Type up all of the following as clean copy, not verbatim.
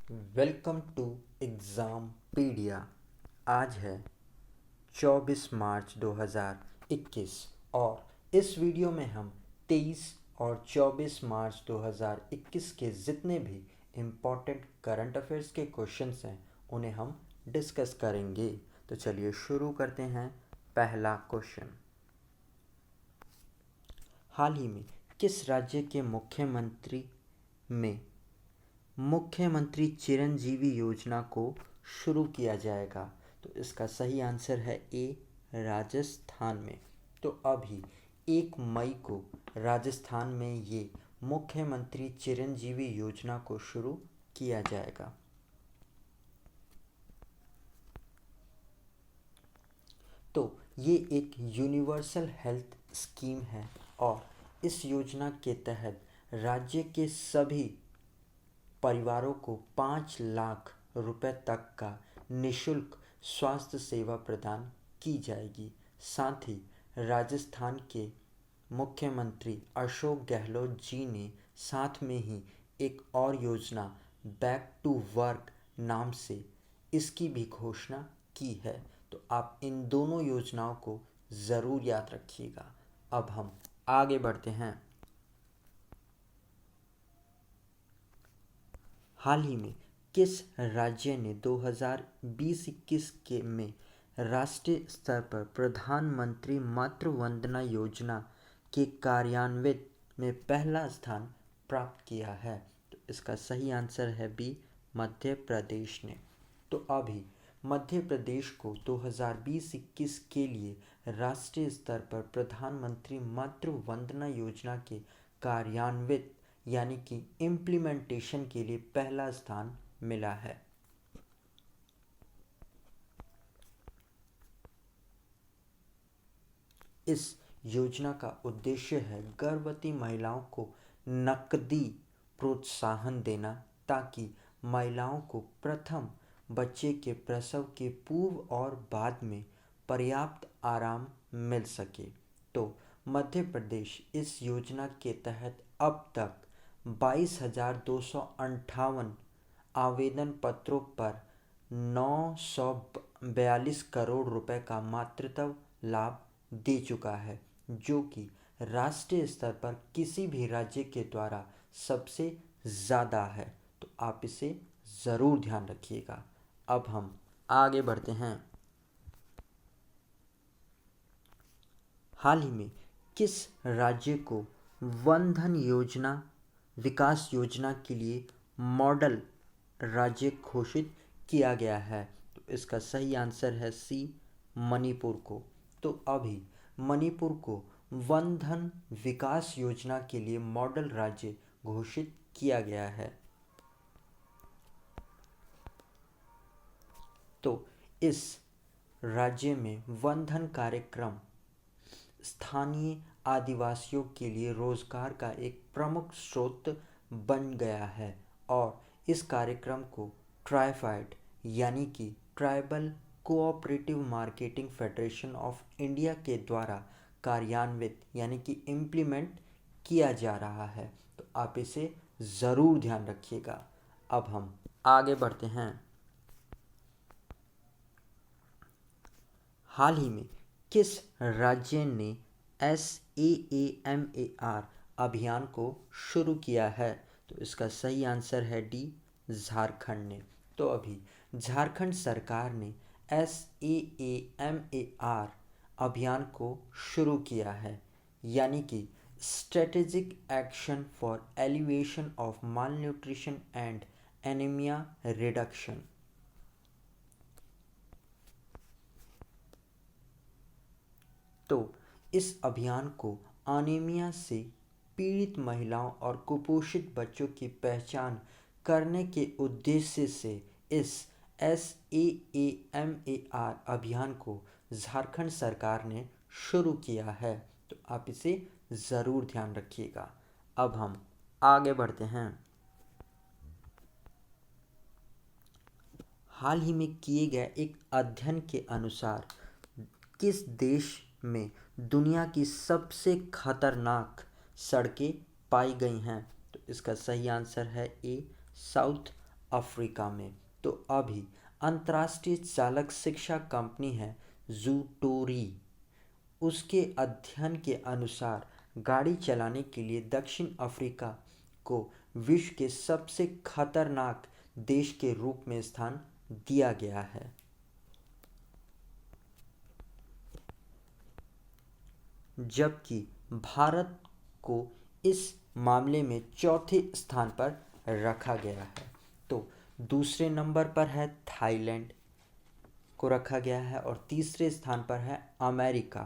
Welcome to exam पीडिया। आज है 24 मार्च 2021 और इस वीडियो में हम 23 और 24 मार्च 2021 के जितने भी इम्पोर्टेंट करंट अफेयर्स के क्वेश्चंस हैं उन्हें हम डिस्कस करेंगे। तो चलिए शुरू करते हैं। पहला क्वेश्चन, हाल ही में किस राज्य के मुख्यमंत्री में मुख्यमंत्री चिरंजीवी योजना को शुरू किया जाएगा? तो इसका सही आंसर है ए, राजस्थान में। तो अभी 1 मई को राजस्थान में ये मुख्यमंत्री चिरंजीवी योजना को शुरू किया जाएगा। तो ये एक यूनिवर्सल हेल्थ स्कीम है और इस योजना के तहत राज्य के सभी परिवारों को 5 लाख रुपए तक का निःशुल्क स्वास्थ्य सेवा प्रदान की जाएगी। साथ ही राजस्थान के मुख्यमंत्री अशोक गहलोत जी ने साथ में ही एक और योजना बैक टू वर्क नाम से इसकी भी घोषणा की है। तो आप इन दोनों योजनाओं को ज़रूर याद रखिएगा। अब हम आगे बढ़ते हैं। हाल ही में किस राज्य ने 2020-21 के में राष्ट्रीय स्तर पर प्रधानमंत्री मातृ वंदना योजना के कार्यान्वित में पहला स्थान प्राप्त किया है? तो इसका सही आंसर है बी, मध्य प्रदेश ने। तो अभी मध्य प्रदेश को 2020-21 के लिए राष्ट्रीय स्तर पर प्रधानमंत्री मातृ वंदना योजना के कार्यान्वित यानी कि इम्प्लीमेंटेशन के लिए पहला स्थान मिला है। इस योजना का उद्देश्य है गर्भवती महिलाओं को नकदी प्रोत्साहन देना ताकि महिलाओं को प्रथम बच्चे के प्रसव के पूर्व और बाद में पर्याप्त आराम मिल सके। तो मध्य प्रदेश इस योजना के तहत अब तक 22,258 आवेदन पत्रों पर 942 करोड़ रुपए का मातृत्व लाभ दे चुका है, जो कि राष्ट्रीय स्तर पर किसी भी राज्य के द्वारा सबसे ज़्यादा है। तो आप इसे ज़रूर ध्यान रखिएगा। अब हम आगे बढ़ते हैं। हाल ही में किस राज्य को वन धन योजना विकास योजना के लिए मॉडल राज्य घोषित किया गया है? तो इसका सही आंसर है सी, मणिपुर को। तो अभी मणिपुर को वन धन विकास योजना के लिए मॉडल राज्य घोषित किया गया है। तो इस राज्य में वन धन कार्यक्रम स्थानीय आदिवासियों के लिए रोजगार का एक प्रमुख स्रोत बन गया है और इस कार्यक्रम को ट्राइफाइड यानी कि tribal cooperative marketing federation of India के द्वारा कार्यान्वित यानी कि इम्प्लीमेंट किया जा रहा है। तो आप इसे ज़रूर ध्यान रखिएगा। अब हम आगे बढ़ते हैं। हाल ही में किस राज्य ने SAAMAR अभियान को शुरू किया है? तो इसका सही आंसर है डी, झारखंड ने। तो अभी झारखंड सरकार ने SAAMAR अभियान को शुरू किया है, यानी कि strategic action for elevation of mall nutrition and anaemia reduction. तो इस अभियान को अनीमिया से पीड़ित महिलाओं और कुपोषित बच्चों की पहचान करने के उद्देश्य से इस SAAMAR अभियान को झारखंड सरकार ने शुरू किया है। तो आप इसे ज़रूर ध्यान रखिएगा। अब हम आगे बढ़ते हैं। हाल ही में किए गए एक अध्ययन के अनुसार किस देश में दुनिया की सबसे खतरनाक सड़कें पाई गई हैं? तो इसका सही आंसर है ए, साउथ अफ्रीका में। तो अभी अंतर्राष्ट्रीय चालक शिक्षा कंपनी है जूटोरी, उसके अध्ययन के अनुसार गाड़ी चलाने के लिए दक्षिण अफ्रीका को विश्व के सबसे खतरनाक देश के रूप में स्थान दिया गया है। जबकि भारत को इस मामले में चौथे स्थान पर रखा गया है। तो दूसरे नंबर पर है थाईलैंड को रखा गया है और तीसरे स्थान पर है अमेरिका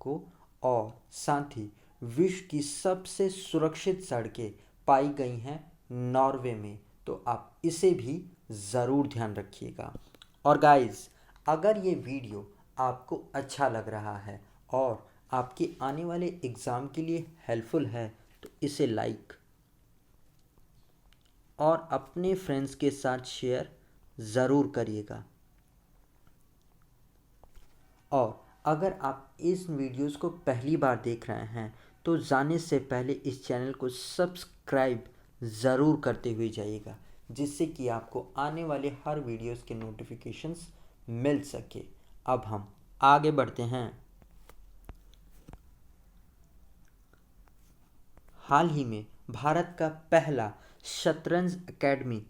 को, और साथ ही विश्व की सबसे सुरक्षित सड़कें पाई गई हैं नॉर्वे में। तो आप इसे भी ज़रूर ध्यान रखिएगा। और गाइस, अगर ये वीडियो आपको अच्छा लग रहा है और आपके आने वाले एग्ज़ाम के लिए हेल्पफुल है तो इसे लाइक और अपने फ्रेंड्स के साथ शेयर ज़रूर करिएगा। और अगर आप इस वीडियोस को पहली बार देख रहे हैं तो जाने से पहले इस चैनल को सब्सक्राइब ज़रूर करते हुए जाइएगा, जिससे कि आपको आने वाले हर वीडियोस के नोटिफिकेशंस मिल सके। अब हम आगे बढ़ते हैं। हाल ही में भारत का पहला शतरंज एकेडमी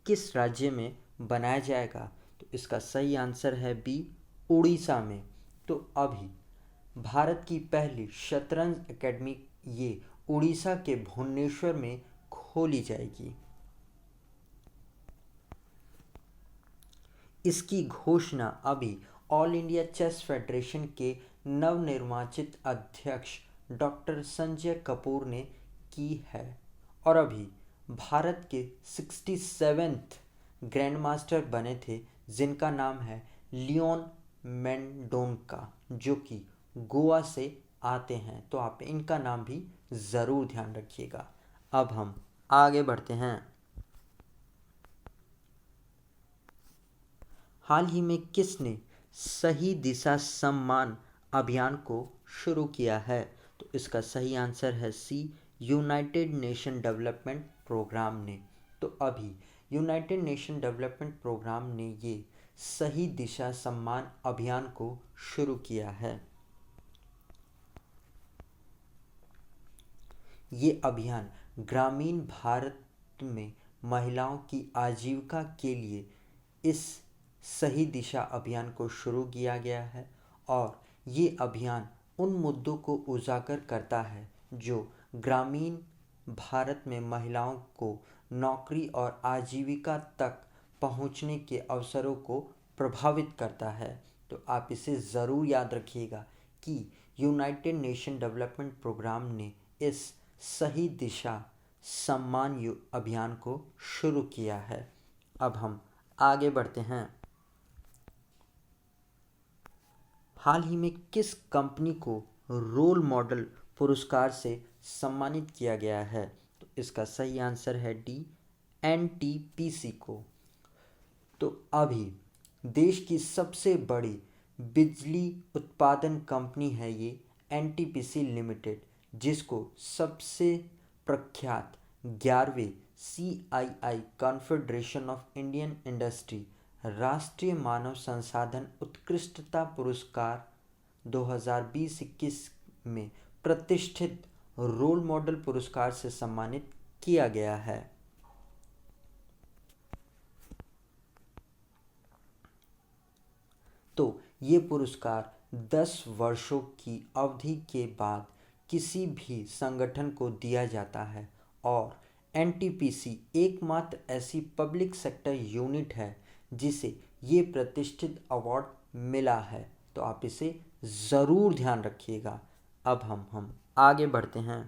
किस राज्य में बनाया जाएगा? तो इसका सही आंसर है बी, उड़ीसा में। तो अभी भारत की पहली शतरंज एकेडमी ये उड़ीसा के भुवनेश्वर में खोली जाएगी। इसकी घोषणा अभी ऑल इंडिया चेस फेडरेशन के नवनिर्वाचित अध्यक्ष डॉक्टर संजय कपूर ने की है। और अभी भारत के 67th ग्रैंड मास्टर बने थे, जिनका नाम है लियोन मेंडोनका, जो कि गोवा से आते हैं। तो आप इनका नाम भी ज़रूर ध्यान रखिएगा। अब हम आगे बढ़ते हैं। हाल ही में किसने सही दिशा सम्मान अभियान को शुरू किया है? तो इसका सही आंसर है सी, यूनाइटेड नेशन डेवलपमेंट प्रोग्राम ने। तो अभी यूनाइटेड नेशन डेवलपमेंट प्रोग्राम ने ये सही दिशा सम्मान अभियान को शुरू किया है। ये अभियान ग्रामीण भारत में महिलाओं की आजीविका के लिए इस सही दिशा अभियान को शुरू किया गया है। और ये अभियान उन मुद्दों को उजागर करता है जो ग्रामीण भारत में महिलाओं को नौकरी और आजीविका तक पहुंचने के अवसरों को प्रभावित करता है। तो आप इसे ज़रूर याद रखिएगा कि यूनाइटेड नेशन डेवलपमेंट प्रोग्राम ने इस सही दिशा सम्मान अभियान को शुरू किया है। अब हम आगे बढ़ते हैं। हाल ही में किस कंपनी को रोल मॉडल पुरस्कार से सम्मानित किया गया है? तो इसका सही आंसर है डी, एनटीपीसी को। तो अभी देश की सबसे बड़ी बिजली उत्पादन कंपनी है ये एनटीपीसी लिमिटेड, जिसको सबसे प्रख्यात 11वें CII confederation of Indian industry राष्ट्रीय मानव संसाधन उत्कृष्टता पुरस्कार 2020-21 में प्रतिष्ठित रोल मॉडल पुरस्कार से सम्मानित किया गया है। तो ये पुरस्कार 10 वर्षों की अवधि के बाद किसी भी संगठन को दिया जाता है और एनटीपीसी एकमात्र ऐसी पब्लिक सेक्टर यूनिट है जिसे ये प्रतिष्ठित अवार्ड मिला है। तो आप इसे ज़रूर ध्यान रखिएगा। अब हम आगे बढ़ते हैं।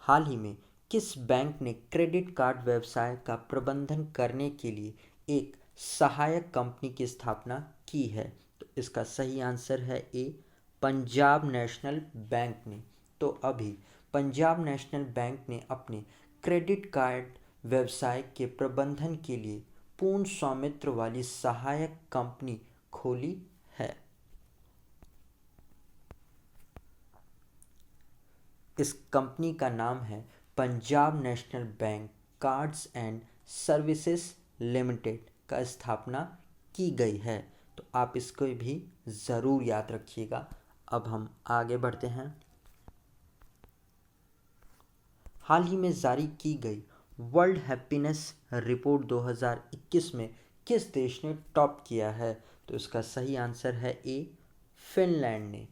हाल ही में किस बैंक ने क्रेडिट कार्ड व्यवसाय का प्रबंधन करने के लिए एक सहायक कंपनी की स्थापना की है? तो इसका सही आंसर है ए, पंजाब नेशनल बैंक ने। तो अभी पंजाब नेशनल बैंक ने अपने क्रेडिट कार्ड व्यवसाय के प्रबंधन के लिए पूर्ण स्वामित्व वाली सहायक कंपनी खोली है। इस कंपनी का नाम है Punjab national bank cards and services limited का स्थापना की गई है। तो आप इसको भी ज़रूर याद रखिएगा। अब हम आगे बढ़ते हैं। हाल ही में जारी की गई वर्ल्ड हैप्पीनेस रिपोर्ट 2021 में किस देश ने टॉप किया है? तो इसका सही आंसर है ए, फिनलैंड ने।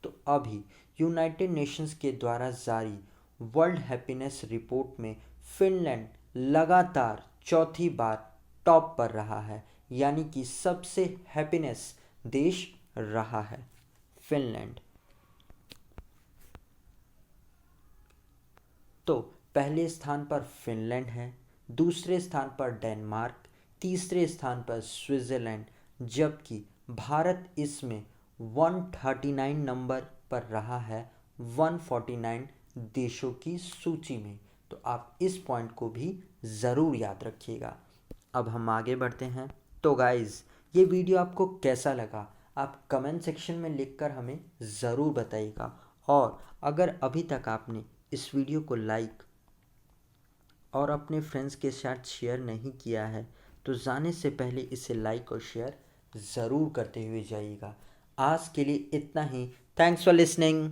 तो अभी यूनाइटेड नेशंस के द्वारा जारी वर्ल्ड हैप्पीनेस रिपोर्ट में फिनलैंड लगातार चौथी बार टॉप पर रहा है, यानी कि सबसे हैप्पीनेस देश रहा है फिनलैंड। तो पहले स्थान पर फिनलैंड है, दूसरे स्थान पर डेनमार्क, तीसरे स्थान पर स्विट्ज़रलैंड, जबकि भारत इसमें 139 नंबर पर रहा है 149 देशों की सूची में। तो आप इस पॉइंट को भी ज़रूर याद रखिएगा। अब हम आगे बढ़ते हैं। तो गाइज़, ये वीडियो आपको कैसा लगा आप कमेंट सेक्शन में लिखकर हमें ज़रूर बताइएगा। और अगर अभी तक आपने इस वीडियो को लाइक और अपने फ्रेंड्स के साथ शेयर नहीं किया है तो जाने से पहले इसे लाइक और शेयर ज़रूर करते हुए जाइएगा। आज के लिए इतना ही। Thanks for listening.